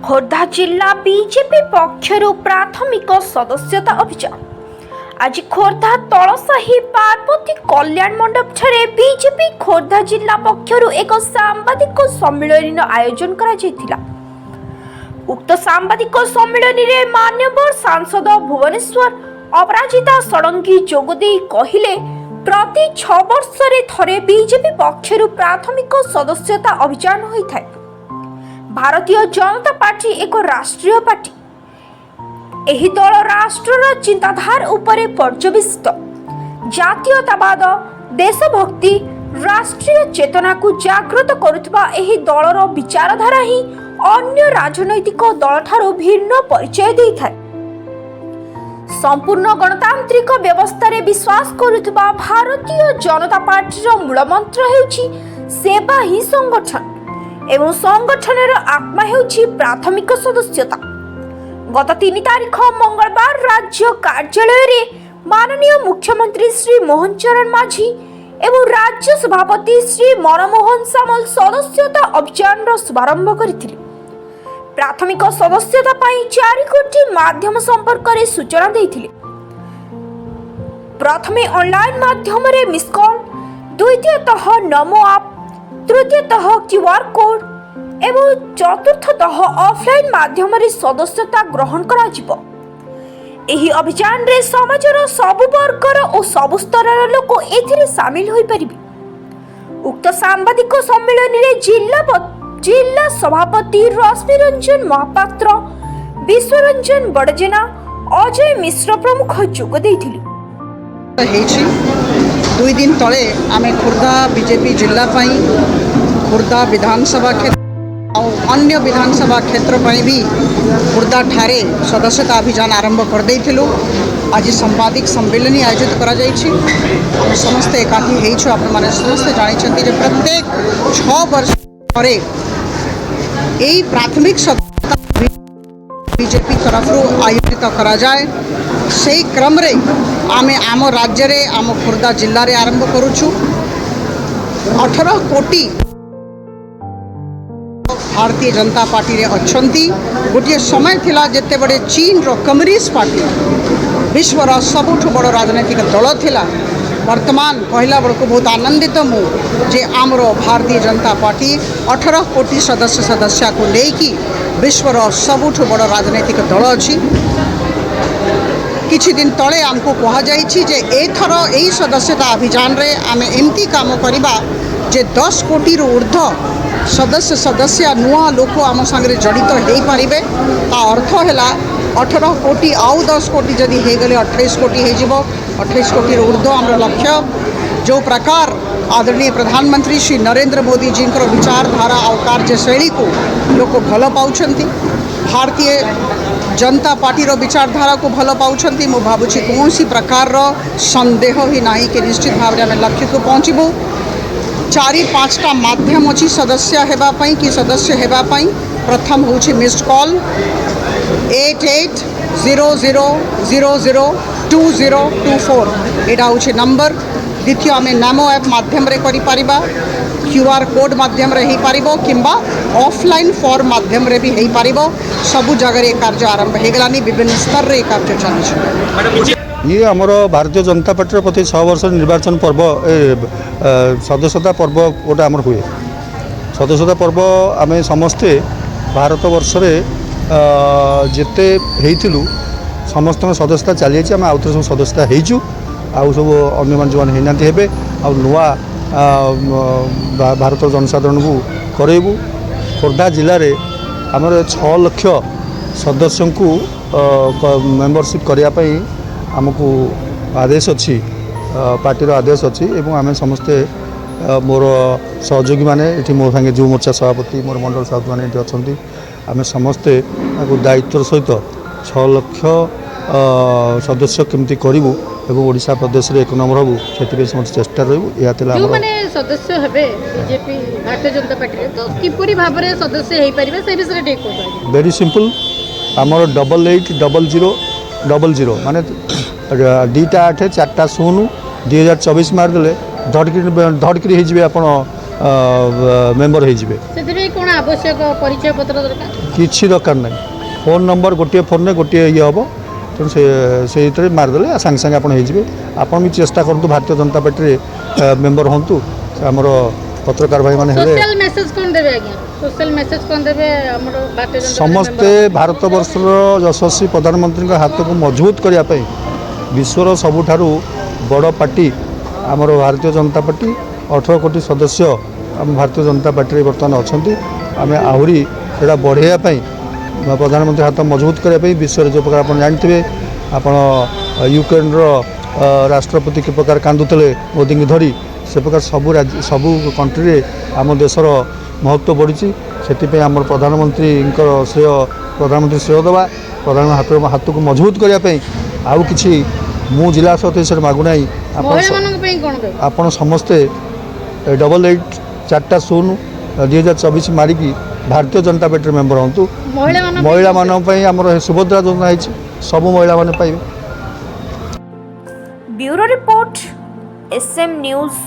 खोर्धा जिला बीजेपी पक्षरु प्राथमिक सदस्यता अभियान आज खोर्धा तलसाही पार्वती कल्याण मंडप ठारे बीजेपी खोर्धा जिला पक्षरु एक सांबादिक सम्मेलन आयोजन करा जायतिला। उक्त सांबादिक सम्मेलन रे मान्यवर सांसद भुवनेश्वर अपराजिता षडंगी जोगदेई कहिले प्रति 6 वर्ष रे थरे बीजेपी पक्षरु प्राथमिक सदस्यता अभियान होइथाय। भारतीय जनता पार्टी एक राष्ट्रीय पार्टी। एही दल राष्ट्रर चिंताधार उपरे पर्यवेसित जातीयतावाद देशभक्ति राष्ट्रीय चेतना को जागृत करुवा एही दलर विचारधारा ही अन्य राजनैतिक दल ठारो भिन्न परिचय देइथाय। संपूर्ण गणतांत्रिक व्यवस्था रे विश्वास करुवा भारतीय जनता पार्टी मूलमंत्र हेउछि सेवा ही संगठन एवं संगठनर आत्मा हेउछि प्राथमिक सदस्यता। गत 3 तारिख मंगलवार राज्य कार्यालय रे माननीय मुख्यमंत्री श्री मोहन चरण माझी एवं राज्य सभापति श्री मनमोहन सामल सदस्यता अभियान रो शुभारंभ करथिले। प्राथमिक सदस्यता पाई 4 कोटी माध्यम संपर्क रे सूचना देथिले। प्रथमे ऑनलाइन माध्यम रे मिस कॉल, द्वितीयतः नमो ऐप, तृतीयतः क्यूआर कोड एवं चतुर्थतः ऑफलाइन माध्यम रे सदस्यता ग्रहण करा जिवो। एही अभियान रे समाजर सबु वर्गर और सबु स्तरर लोक एथिरे शामिल होई परिबे। उक्त सांबादिक सम्मेलन रे जिला सभापति रश्मि रंजन महापात्र, विश्वरंजन बड़जेना, अजय मिश्र प्रमुख जोग देथिले। 2 दिन तले आमे खोर्धा बीजेपी जिला पाई खोर्धा विधानसभा क्षेत्र और अन्य विधानसभा क्षेत्र पाई भी खोर्धा ठारे सदस्यता अभियान आरंभ कर देइथिलु। आज संवादिक सम्मेलन आयोजित करा जायछि। हम समस्त एकाठी हेइछु। आपण माने समस्त जानि छथि जे प्रत्येक 6 वर्ष परे एई प्राथमिक सदस्यता बीजेपी तरफ आयोजित करा जाए। से क्रम रे आमे आम राज्य रे आम खोर्धा जिल्ला रे आरंभ करूछु। 18 कोटी भारतीय जनता पार्टी रे अछंती। गोटे समय थिला जेते बड़े चीन रो कम्युनिस्ट पार्टी विश्वर सबुठ बड़ राजनैतिक दल थिला। वर्तमान कहला बड़को बहुत आनंदित मु जे आमरो भारतीय जनता पार्टी 18 कोटी सदस्य को लेकी विश्वर सबुठ बड़ राजनैतिक दल अछि। किछि दिन तले आमको कहा जाइछि जे एथर एही सदस्यता अभियान रे आमे एमती काम करिबा जे 10 कोटी रो ऊर्ध्व सदस्य नुआ लोक आम संगे जड़ित हो पारे। ता अर्थ है 18 कोटी आउ 10 कोटी जदि हो गले 28 कोटी हो 28 कोटी ऊर्ध्व आम लक्ष्य। जो प्रकार आदरणीय प्रधानमंत्री श्री नरेंद्र मोदी जी विचारधारा और कार्यशैली को लोक भल पाउछंती। भारतीय जनता पार्टी रो विचारधारा को भल पाउछंती। मु भाबुछि कौनसी प्रकार रो संदेह ही नाही कि निश्चित भाव में लक्ष्य को पहुँचबू। 4-5टा माध्यम अच्छी सदस्य हेबापाई कि सदस्य हेबापाई। प्रथम होछि मिस्ड कॉल 8800002024 एटा होछि नंबर। द्वितीय आम नमो ऐप माध्यम रे करि पारिबा, क्यूआर कोड माध्यम रे ही पारिबो किंबा ऑफलाइन फॉर्म माध्यम रे भी हेई पारिबो। सबु जगह रे कार्य आरंभ हे गलानी। विभिन्न स्तर रे कार्य चलछि। ये आमर भारतीय जनता पार्टी प्रति 6 वर्ष निर्वाचन पर्व सदस्यता पर्व गोटे आमर हुए। सदस्यता पर्व आम समस्ते भारत वर्ष रे जेते हेइथिलु समस्त सदस्यता चली जाइए। आम आउ सब सदस्यता हेइचु। आउ सब अन्य मान जो हेनांती हेबे आ नुआ भारत जनसाधारण को करेबू। खोर्धा जिले में आमर 6 लाख सदस्य को मेंबरशिप करने आमको आदेश अच्छी पार्टी आदेश अच्छी। आम समस्ते मोर सहयोगी मैंने ये मो सागे जो मोर्चा सभापति मोर मंडल सभापति मैंने ये अच्छा आम समस्ते दायित्व सहित 6 लाख सदस्य केमती करूँ एवं ओडिशा प्रदेश रे 1 नंबर हबू से समस्त चेष्टा रहू। या जो माने सदस्य हेबे बीजेपी भारतीय जनता पार्टी तो किपरि भाव में सदस्य हे परिबे से विषय टे को वेरी सिंपल। आमर 880000 माने 2टा 8 4टा 0 2024 मारदेले धड़की हो मेम्बर होइजिबे ସେଥିପାଇଁ କ'ଣ ଆବଶ୍ୟକ ପରିଚୟ ପତ୍ର ଦରକାର? କିଛି ଦରକାର ନାହିଁ ଫୋନ୍ ନମ୍ବର ଗୋଟିଏ ଫୋନ୍ରେ ଗୋଟିଏ ଇଏ ହେବ ତେଣୁ ସେଇଥିରେ ମାରିଦେଲେ ସାଙ୍ଗେ ସାଙ୍ଗେ ଆପଣ ହେଇଯିବେ ଆପଣ ବି ଚେଷ୍ଟା କରନ୍ତୁ ଭାରତୀୟ ଜନତା ପାର୍ଟିରେ ମେମ୍ବର ହୁଅନ୍ତୁ ଆମର ପତ୍ରକାର ଭାଇମାନେ ହେଲେ ସୋସିଆଲ ମେସେଜ କ'ଣ ଦେବେ ଆଜ୍ଞା? ସୋସିଆଲ ମେସେଜ କ'ଣ ଦେବେ ଆମର ଭାରତୀୟ ଜନତା ସମସ୍ତେ ଭାରତବର୍ଷର ଯଶସ୍ୱୀ ପ୍ରଧାନମନ୍ତ୍ରୀଙ୍କ ହାତକୁ ମଜବୁତ କରିବା ପାଇଁ ବିଶ୍ୱର ସବୁଠାରୁ ବଡ଼ ପାର୍ଟି ଆମର ଭାରତୀୟ ଜନତା ପାର୍ଟି 18 କୋଟି ସଦସ୍ୟ ଆମ ଭାରତୀୟ ଜନତା ପାର୍ଟିରେ ବର୍ତ୍ତମାନ ଅଛନ୍ତି ଆମେ ଆହୁରି ସେଇଟା ବଢ଼ାଇବା ପାଇଁ ପ୍ରଧାନମନ୍ତ୍ରୀ ହାତ ମଜବୁତ କରିବା ପାଇଁ ବିଶ୍ୱରେ ଯେଉଁ ପ୍ରକାର ଆପଣ ଜାଣିଥିବେ ଆପଣ ୟୁକ୍ରେନ୍ର ରାଷ୍ଟ୍ରପତି କି ପ୍ରକାର କାନ୍ଦୁଥିଲେ ମୋଦିଙ୍କୁ ଧରି ସେ ପ୍ରକାର ସବୁ କଣ୍ଟ୍ରିରେ ଆମ ଦେଶର ମହତ୍ତ୍ୱ ବଢ଼ିଛି ସେଥିପାଇଁ ଆମର ପ୍ରଧାନମନ୍ତ୍ରୀଙ୍କର ପ୍ରଧାନମନ୍ତ୍ରୀ ଶ୍ରେୟ ଦେବା ପ୍ରଧାନମନ୍ତ୍ରୀ ହାତକୁ ମଜବୁତ କରିବା ପାଇଁ ଆଉ କିଛି ମୁଁ ଜିଲ୍ଲା ସହିତ ବିଷୟରେ ମାଗୁନାହିଁ ମହିଳାମାନଙ୍କ ପାଇଁ କ'ଣ ଦେବେ? ଆପଣ ସମସ୍ତେ 88802024 ମାରିକି ଭାରତୀୟ ଜନତା ପାର୍ଟିର ମେମ୍ବର ହୁଅନ୍ତୁ ମହିଳାମାନଙ୍କ ପାଇଁ ଆମର ସୁଭଦ୍ରା ଯୋଜନା ହେଇଛି ସବୁ ମହିଳାମାନେ ପାଇବେ। Bureau report SM news.